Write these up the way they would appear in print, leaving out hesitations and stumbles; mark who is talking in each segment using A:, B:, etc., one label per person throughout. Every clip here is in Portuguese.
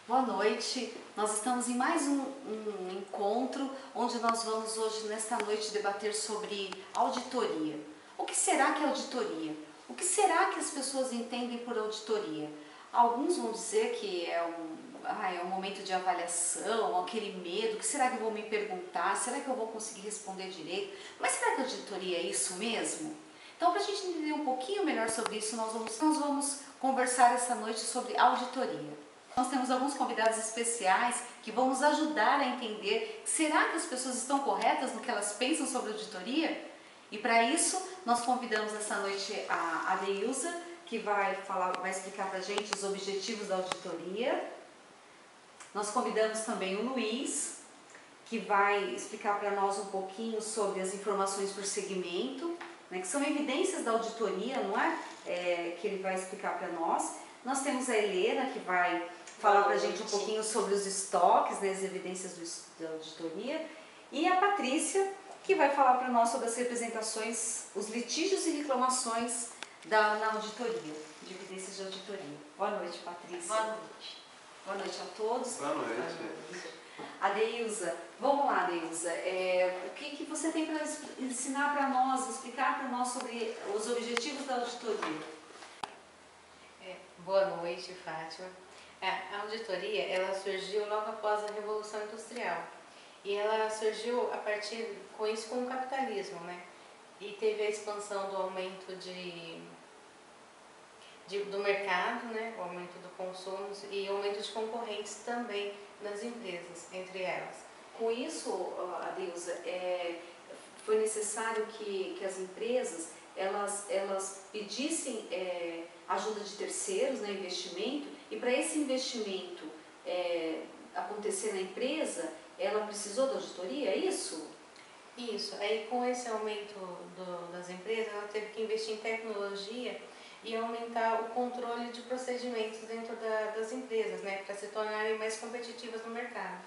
A: Boa noite, nós estamos em mais um encontro onde nós vamos hoje, nesta noite, debater sobre auditoria. O que será que é auditoria? O que será que as pessoas entendem por auditoria? Alguns vão dizer que é um momento de avaliação, aquele medo, o que será que eu vou me perguntar? Será que eu vou conseguir responder direito? Mas será que auditoria é isso mesmo? Então, para a gente entender um pouquinho melhor sobre isso, nós vamos conversar essa noite sobre auditoria. Nós temos alguns convidados especiais que vão nos ajudar a entender, será que as pessoas estão corretas no que elas pensam sobre auditoria? E para isso, nós convidamos essa noite a Adeilza, que vai explicar para a gente os objetivos da auditoria. Nós convidamos também o Luiz, que vai explicar para nós um pouquinho sobre as informações por segmento, né, que são evidências da auditoria, não é? Que ele vai explicar para nós. Nós temos a Helena, que vai falar para a gente um pouquinho sobre os estoques, né, as evidências da auditoria. E a Patrícia, que vai falar para nós sobre as representações, os litígios e reclamações na auditoria, de evidências de auditoria. Boa noite, Patrícia.
B: Boa noite.
A: Boa noite a todos.
C: Boa noite.
A: Adeilza, vamos lá, Adeilza. O que você tem para ensinar para nós, explicar para nós sobre os objetivos da auditoria?
B: Boa noite, Fátima. A auditoria, ela surgiu logo após a Revolução Industrial. E ela surgiu a partir com o capitalismo, né? E teve a expansão do aumento do mercado, né? O aumento do consumo e o aumento de concorrentes também nas empresas, entre elas.
A: Com isso, Adeilza, foi necessário que as empresas elas pedissem ajuda de terceiros, né, investimento, e para esse investimento acontecer na empresa, ela precisou da auditoria, é isso?
B: Isso. Aí com esse aumento das empresas, ela teve que investir em tecnologia e aumentar o controle de procedimentos dentro das empresas, né, para se tornarem mais competitivas no mercado.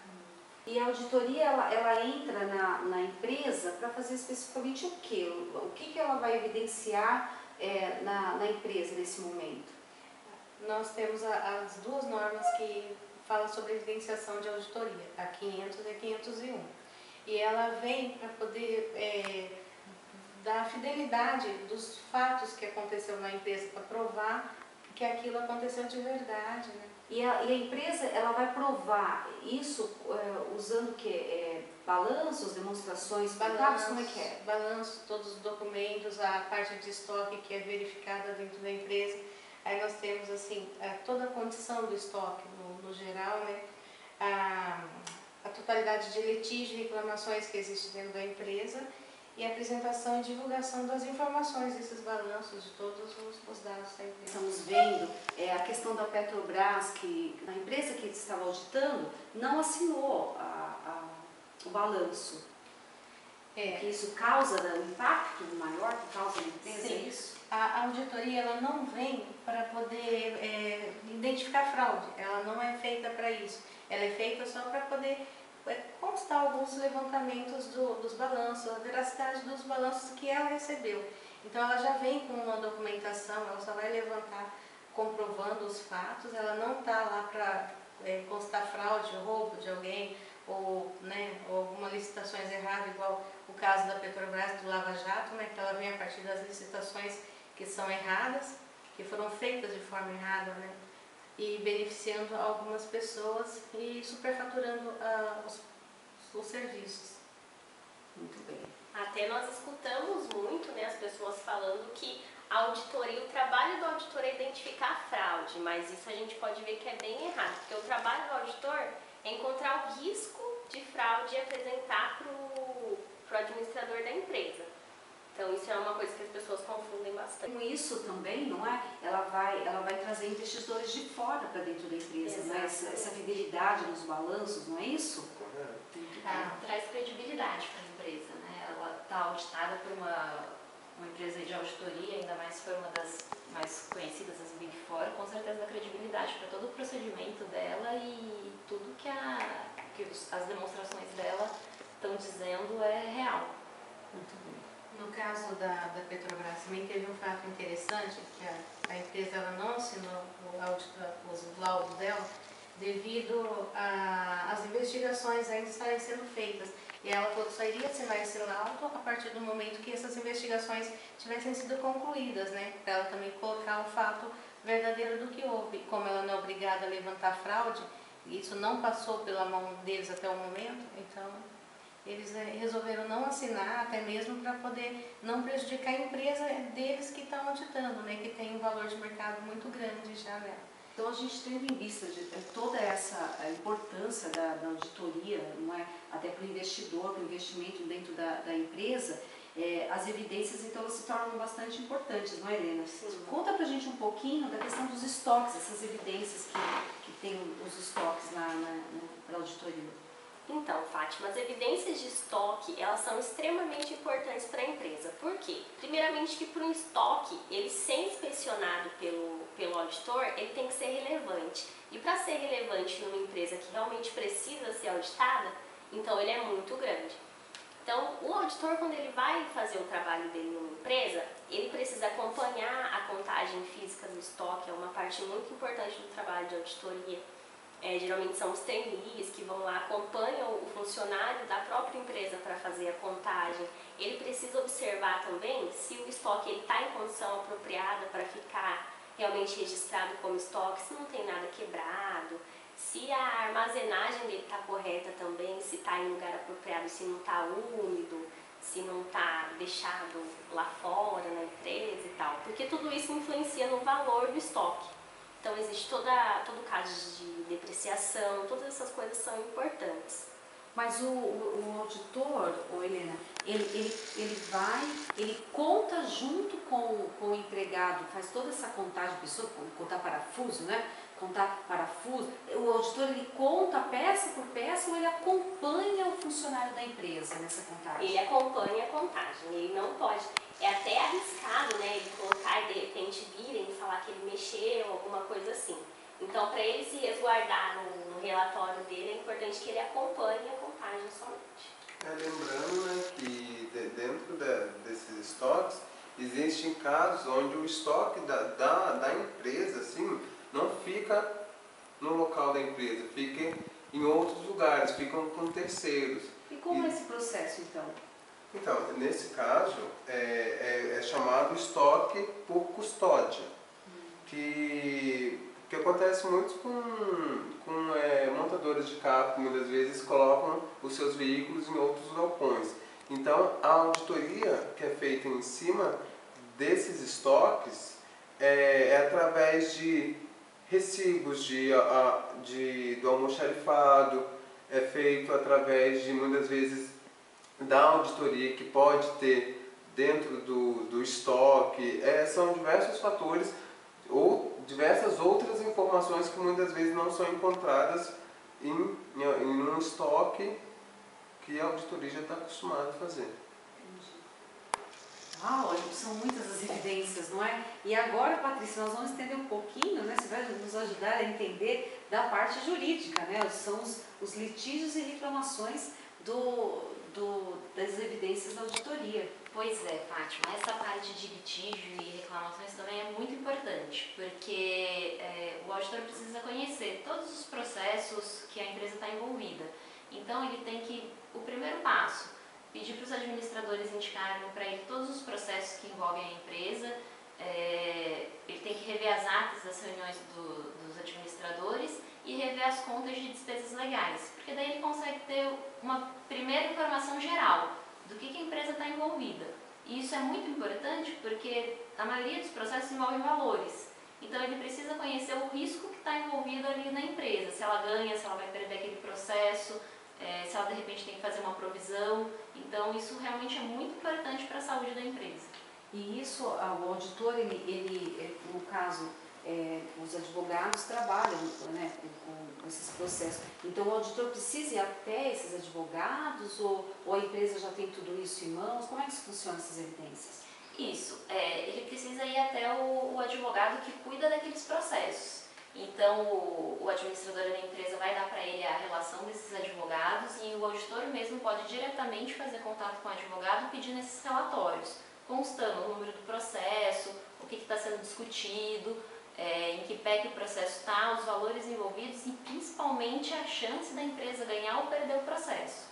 A: E a auditoria, ela entra na empresa para fazer especificamente o quê? O que ela vai evidenciar na empresa nesse momento?
B: Nós temos as duas normas que falam sobre evidenciação de auditoria, a 500 e a 501. E ela vem para poder dar a fidelidade dos fatos que aconteceu na empresa, para provar que aquilo aconteceu de verdade, né?
A: E a empresa, ela vai provar isso usando o quê? Balanços, demonstrações contábeis, como é que é?
B: Balanços, todos os documentos, a parte de estoque que é verificada dentro da empresa. Aí nós temos assim, toda a condição do estoque no geral, né? A totalidade de litígios e reclamações que existem dentro da empresa e a apresentação e divulgação das informações desses balanços, de todos os dados da empresa.
A: Estamos vendo a questão da Petrobras, que a empresa que estava auditando não assinou o balanço. Que isso causa um impacto maior que causa na empresa,
B: Sim.
A: é isso?
B: A auditoria, ela não vem para poder identificar fraude, ela não é feita para isso. Ela é feita só para poder constar alguns levantamentos dos balanços, a veracidade dos balanços que ela recebeu. Então ela já vem com uma documentação, ela só vai levantar comprovando os fatos, ela não está lá para constar fraude, roubo de alguém, ou alguma licitações erradas, igual o caso da Petrobras, do Lava Jato, né, que ela vem a partir das licitações que são erradas, que foram feitas de forma errada, né, e beneficiando algumas pessoas e superfaturando os serviços.
A: Muito bem.
D: Até nós escutamos muito, né, as pessoas falando que a auditoria, o trabalho do auditor é identificar a fraude, mas isso a gente pode ver que é bem errado, porque o trabalho do auditor é encontrar o risco de fraude e apresentar para o administrador da empresa. Então isso é uma coisa que as pessoas confundem bastante.
A: Com isso também, não é? Ela vai trazer investidores de fora para dentro da empresa, né? Essa fidelidade nos balanços, não é isso?
E: Traz credibilidade para a empresa, né? Ela está auditada por uma empresa de auditoria, ainda mais se for uma das mais conhecidas, as Big Four, com certeza dá credibilidade para todo o procedimento dela e tudo que as demonstrações dela estão dizendo é real.
A: Muito bem.
B: No caso da Petrobras também teve um fato interessante, que a empresa ela não assinou os laudos dela devido às investigações ainda estarem sendo feitas. E ela falou que só iria assinar esse laudo a partir do momento que essas investigações tivessem sido concluídas, né? Para ela também colocar o fato verdadeiro do que houve. Como ela não é obrigada a levantar fraude, isso não passou pela mão deles até o momento, então eles resolveram não assinar, até mesmo para poder não prejudicar a empresa deles que estão auditando, né? Que tem um valor de mercado muito grande já nela.
A: Então, a gente tendo em vista toda essa importância da auditoria, não é? Até para o investidor, para o investimento dentro da empresa, as evidências, então, elas se tornam bastante importantes, não é, Helena?
D: Sim.
A: Conta para a gente um pouquinho da questão dos estoques, essas evidências que tem os estoques para a auditoria.
D: Então, Fátima, as evidências de estoque, elas são extremamente importantes para a empresa. Por quê? Primeiramente que para um estoque, ele ser inspecionado pelo auditor, ele tem que ser relevante. E para ser relevante numa empresa que realmente precisa ser auditada, então ele é muito grande. Então, o auditor, quando ele vai fazer o trabalho dele numa empresa, ele precisa acompanhar a contagem física do estoque, é uma parte muito importante do trabalho de auditoria. Geralmente são os trainees que vão lá, acompanham o funcionário da própria empresa para fazer a contagem. Ele precisa observar também se o estoque está em condição apropriada para ficar realmente registrado como estoque, se não tem nada quebrado, se a armazenagem dele está correta também, se está em lugar apropriado, se não está úmido, se não está deixado lá fora na empresa e tal. Porque tudo isso influencia no valor do estoque. Então, existe todo caso de depreciação, todas essas coisas são importantes.
A: Mas o auditor, Helena, ele conta junto com o empregado, faz toda essa contagem, pessoa, contar parafuso, né? Contar parafuso. O auditor, ele conta peça por peça ou ele acompanha o funcionário da empresa nessa contagem?
D: Ele acompanha a contagem, ele não pode. É até arriscado, né, ele colocar e de repente virem e falar que ele mexeu, alguma coisa assim. Então, para ele se resguardar no relatório dele, é importante que ele acompanhe a contagem somente.
C: Lembrando, né, que dentro desses estoques, existem casos onde o estoque da empresa, assim, não fica no local da empresa, fica em outros lugares, ficam com terceiros.
A: E como é esse processo, então?
C: Então, nesse caso, é chamado estoque por custódia, que acontece muito com montadoras de carro, que muitas vezes colocam os seus veículos em outros galpões. Então, a auditoria que é feita em cima desses estoques é através de recibos do almoxarifado, é feito através de, muitas vezes, da auditoria que pode ter dentro do estoque. São diversos fatores ou diversas outras informações que muitas vezes não são encontradas em um estoque que a auditoria já está acostumada a fazer.
A: Olha, são muitas as evidências, não é? E agora, Patrícia, nós vamos entender um pouquinho, né? Você vai nos ajudar a entender da parte jurídica, né? São os litígios e reclamações das evidências da auditoria.
E: Pois é, Fátima, essa parte de litígio e reclamações também é muito importante, porque o auditor precisa conhecer todos os processos que a empresa está envolvida. Então, ele tem que, o primeiro passo, pedir para os administradores indicarem para ele todos os processos que envolvem a empresa. Ele tem que rever as atas das reuniões dos administradores e rever as contas de despesas legais, porque daí ele consegue ter uma primeira informação geral do que a empresa está envolvida. E isso é muito importante porque a maioria dos processos envolve valores. Então ele precisa conhecer o risco que está envolvido ali na empresa, se ela ganha, se ela vai perder aquele processo, se ela de repente tem que fazer uma provisão. Então isso realmente é muito importante para a saúde da empresa.
A: E isso, o auditor, ele no caso, os advogados trabalham, né, com esses processos. Então o auditor precisa ir até esses advogados ou a empresa já tem tudo isso em mãos? Como é que funcionam essas evidências?
E: Isso, ele precisa ir até o advogado que cuida daqueles processos. Então, o administrador da empresa vai dar para ele a relação desses advogados e o auditor mesmo pode diretamente fazer contato com o advogado pedindo esses relatórios, constando o número do processo, o que está sendo discutido. em que pé que o processo está, os valores envolvidos e principalmente a chance da empresa ganhar ou perder o processo.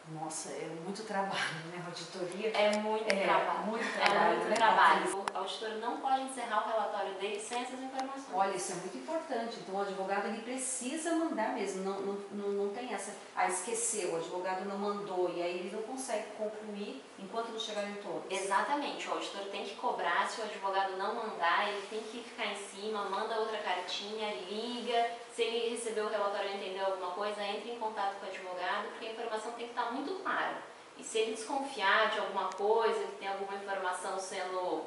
A: Nossa, é muito trabalho, né? Auditoria.
E: É muito trabalho.
A: Muito
E: É
A: trabalho,
E: muito
A: né?
E: trabalho. O auditor não pode encerrar o relatório dele sem essas informações.
A: Olha, isso é muito importante. Então, o advogado ele precisa mandar mesmo. Não tem essa. Ah, esqueceu, o advogado não mandou e aí ele não consegue concluir enquanto não chegarem todos.
E: Exatamente. O auditor tem que cobrar. Se o advogado não mandar, ele tem que ficar em cima, manda outra cartinha, liga. Se ele recebeu o relatório e entendeu alguma coisa, entre em contato com o advogado, porque a informação tem que estar muito clara. E se ele desconfiar de alguma coisa, que tem alguma informação sendo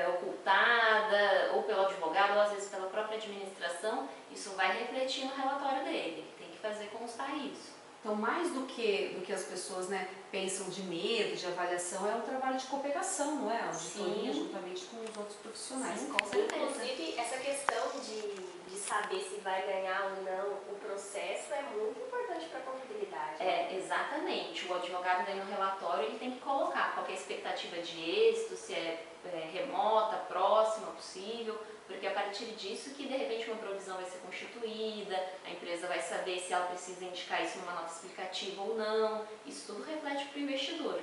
E: ocultada, ou pelo advogado, ou às vezes pela própria administração, isso vai refletir no relatório dele. Ele tem que fazer constar isso.
A: Então, mais do que as pessoas, né, pensam de medo, de avaliação, é um trabalho de cooperação, não é? A auditoria, juntamente com os outros profissionais.
E: Sim, com certeza.
D: Inclusive, essa questão de saber se vai ganhar ou não o processo é muito importante para a contabilidade.
E: Exatamente. O advogado daí no relatório ele tem que colocar qual que é a expectativa de êxito, se é remota, próxima, possível, porque a partir disso que de repente uma provisão vai ser constituída, a empresa vai saber se ela precisa indicar isso numa nota explicativa ou não. Isso tudo reflete para o investidor.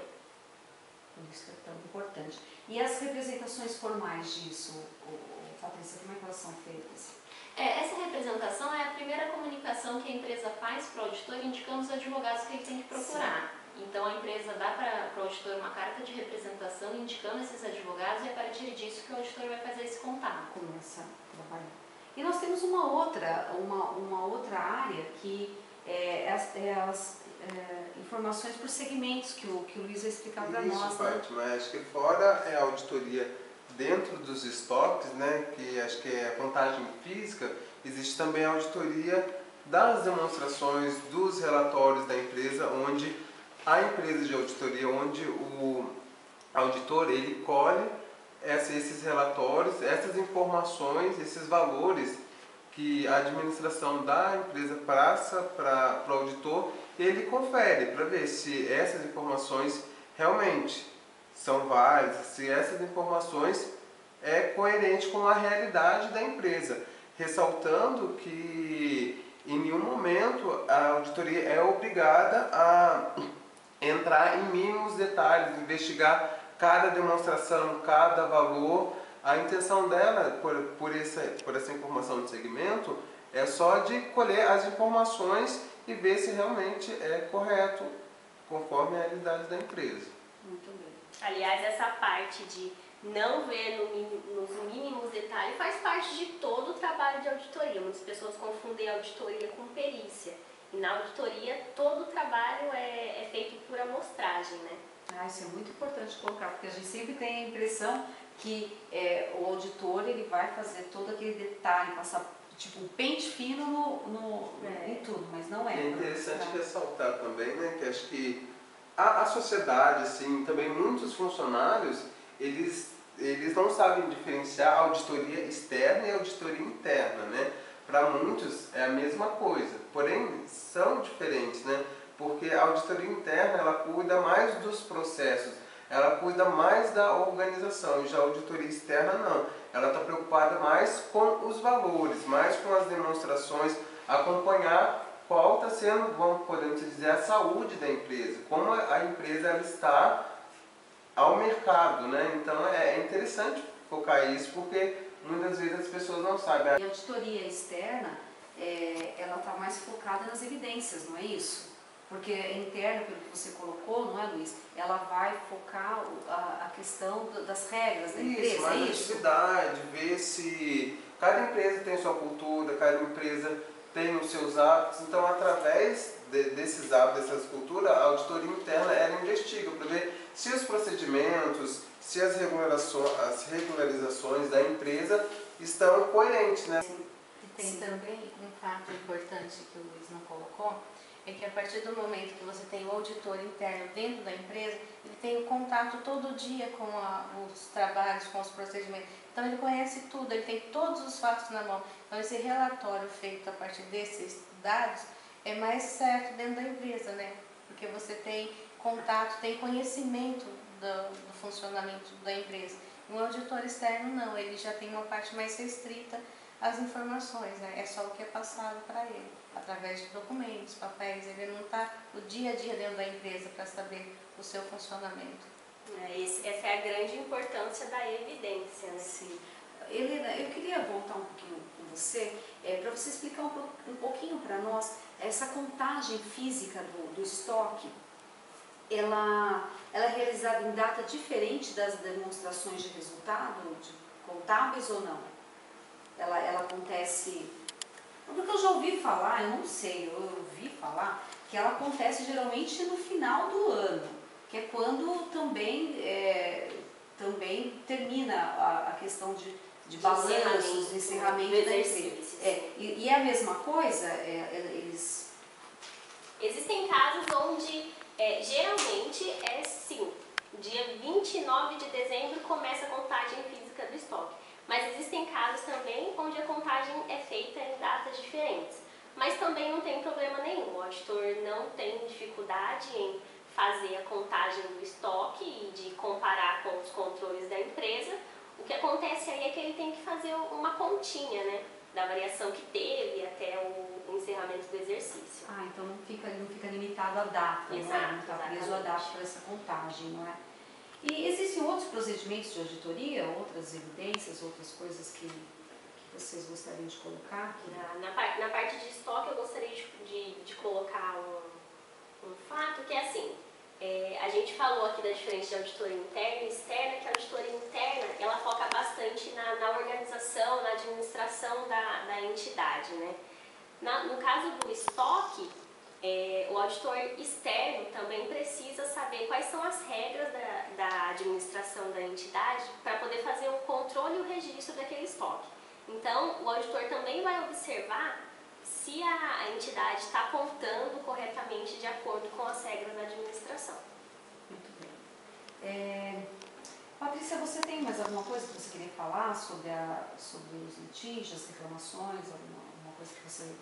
A: Por isso que é tão importante. E as representações formais disso, Patrícia, como é que elas são feitas?
E: Essa representação é a primeira comunicação que a empresa faz para o auditor indicando os advogados que ele tem que procurar. Sim. Então a empresa dá para o auditor uma carta de representação indicando esses advogados e é a partir disso que o auditor vai fazer esse contato.
A: Começa a trabalhar. E nós temos uma outra área que é as informações por segmentos que o Luiz vai explicar para nós.
C: Isso, Fátima, acho que fora a auditoria dentro dos estoques, né, que acho que é a contagem física, existe também a auditoria das demonstrações, dos relatórios da empresa, onde a empresa de auditoria, onde o auditor ele colhe esses relatórios, essas informações, esses valores que a administração da empresa passa para o auditor, ele confere para ver se essas informações realmente são válidas, se essas informações é coerente com a realidade da empresa, ressaltando que em nenhum momento a auditoria é obrigada a entrar em mínimos detalhes, investigar cada demonstração, cada valor. A intenção dela, por essa informação de segmento, é só de colher as informações e ver se realmente é correto, conforme a realidade da empresa.
A: Muito bem.
D: Aliás, essa parte de não ver nos mínimos detalhes faz parte de todo o trabalho de auditoria. Muitas pessoas confundem auditoria com perícia. E na auditoria, todo o trabalho é feito por amostragem, né?
A: Isso é muito importante colocar, porque a gente sempre tem a impressão que o auditor ele vai fazer todo aquele detalhe, passar tipo um pente fino em tudo, mas não é.
C: É interessante ressaltar também, né, que acho que a sociedade, assim, também muitos funcionários, eles não sabem diferenciar auditoria externa e auditoria interna, né? Para muitos é a mesma coisa, porém são diferentes, né? Porque a auditoria interna ela cuida mais dos processos, ela cuida mais da organização, já a auditoria externa não. Ela está preocupada mais com os valores, mais com as demonstrações, acompanhar qual está sendo, podemos dizer, a saúde da empresa, como a empresa ela está ao mercado, né? Então é interessante focar isso, porque muitas vezes as pessoas não sabem.
A: E a auditoria externa, ela está mais focada nas evidências, não é isso? Porque interna, pelo que você colocou, não é, Luiz? Ela vai focar a questão das regras da empresa,
C: mais atividade, ver se cada empresa tem sua cultura, cada empresa tem os seus hábitos. Então, através desses hábitos, dessas culturas, a auditoria interna ela investiga para ver se os procedimentos, se as regularizações da empresa estão coerentes, né?
B: E tem também um fato importante que o Luiz não colocou, é que a partir do momento que você tem o auditor interno dentro da empresa, ele tem o contato todo dia com os trabalhos, com os procedimentos. Então ele conhece tudo, ele tem todos os fatos na mão. Então esse relatório feito a partir desses dados é mais certo dentro da empresa, né? Porque você tem contato, tem conhecimento do funcionamento da empresa. Um auditor externo não, ele já tem uma parte mais restrita às informações, né? É só o que é passado para ele, através de documentos, papéis, ele não está o dia a dia dentro da empresa para saber o seu funcionamento.
D: Essa é a grande importância da evidência, né?
A: Sim. Helena, eu queria voltar um pouquinho com você, para você explicar um pouquinho para nós essa contagem física do estoque. Ela é realizada em data diferente das demonstrações de resultado, contábeis ou não? Ela acontece... Porque eu já ouvi falar, eu não sei, eu ouvi falar que ela acontece geralmente no final do ano, que é quando também termina a questão de balanços, de encerramento da empresa. E é a mesma coisa?
D: Existem casos onde, geralmente, sim, dia 29 de dezembro começa a contagem física do estoque. Mas existem casos também onde a contagem é feita em datas diferentes. Mas também não tem problema nenhum, o auditor não tem dificuldade em fazer a contagem do estoque e de comparar com os controles da empresa. O que acontece aí é que ele tem que fazer uma continha, né, da variação que teve até o encerramento do exercício.
A: Então não fica limitado à data,
D: Exato,
A: não está preso à data para essa contagem, não é? E existem outros procedimentos de auditoria, outras evidências, outras coisas que vocês gostariam de colocar?
D: Na parte de estoque eu gostaria de colocar um fato que é assim, a gente falou aqui da diferença de auditoria interna e externa, que a auditoria interna ela foca bastante na organização, na administração da entidade, né? No caso do estoque, o auditor externo também precisa saber quais são as regras da administração da entidade para poder fazer o controle e o registro daquele estoque. Então, o auditor também vai observar se a entidade está contando corretamente de acordo com as regras da administração.
A: Muito bem. Patrícia, você tem mais alguma coisa que você queria falar sobre os litígios, reclamações, alguma coisa que você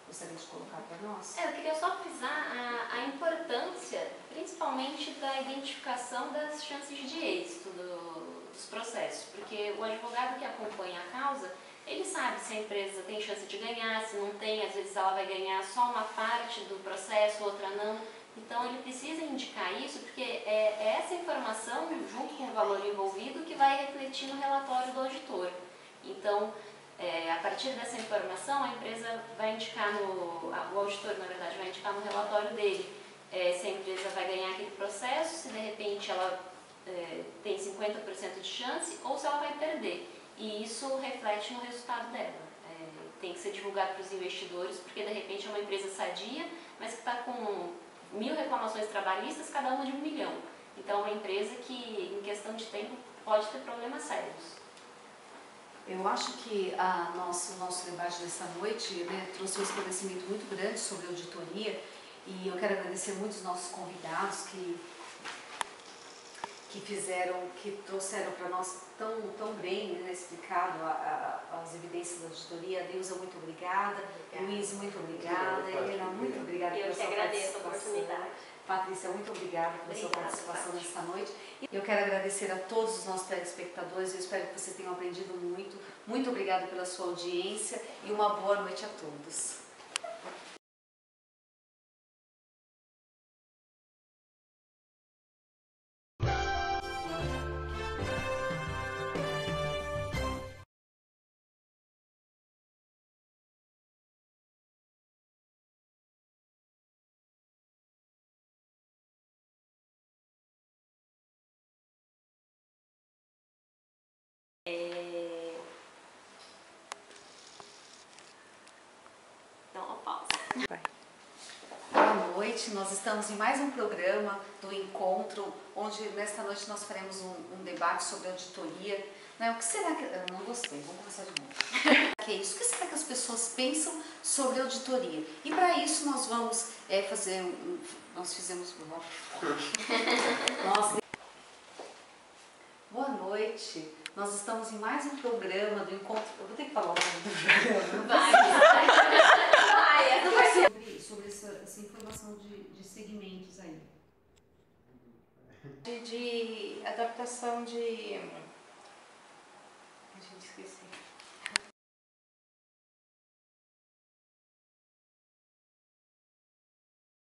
A: gostaria de colocar para nós?
E: Eu queria só frisar a importância, principalmente da identificação das chances de êxito dos processos, porque o advogado que acompanha a causa, ele sabe se a empresa tem chance de ganhar, se não tem, às vezes ela vai ganhar só uma parte do processo, outra não. Então ele precisa indicar isso, porque é essa informação, junto com o valor envolvido, que vai refletir no relatório do auditor. Então, a partir dessa informação, a empresa vai indicar o auditor, na verdade, vai indicar no relatório dele se a empresa vai ganhar aquele processo, se de repente ela tem 50% de chance ou se ela vai perder. E isso reflete no resultado dela. Tem que ser divulgado para os investidores, porque de repente é uma empresa sadia, mas que está com 1000 reclamações trabalhistas, cada uma de 1 milhão. Então é uma empresa que, em questão de tempo, pode ter problemas sérios.
A: Eu acho que o nosso debate dessa noite, né, trouxe um esclarecimento muito grande sobre auditoria, e eu quero agradecer muito os nossos convidados que trouxeram para nós tão bem, né, explicado as evidências da auditoria. Deusa, muito obrigada. Luiz, muito obrigada. Helena, muito obrigada pela sua participação.
D: Eu que agradeço a oportunidade.
A: Patrícia, muito obrigada pela sua participação nesta noite. Eu quero agradecer a todos os nossos telespectadores, eu espero que vocês tenham aprendido muito. Muito obrigada pela sua audiência e uma boa noite a todos.
D: Então, uma pausa.
A: Boa noite, nós estamos em mais um programa do Encontro, onde nesta noite nós faremos um debate sobre auditoria. Né? O que será que... Eu não gostei, vamos começar de novo. Que é isso? O que será que as pessoas pensam sobre auditoria? E para isso nós vamos fazer Nós fizemos... Boa noite. Nós estamos em mais um programa do Encontro... Eu vou ter que falar o nome do programa. Vai. Sobre essa informação de segmentos aí. De
B: adaptação de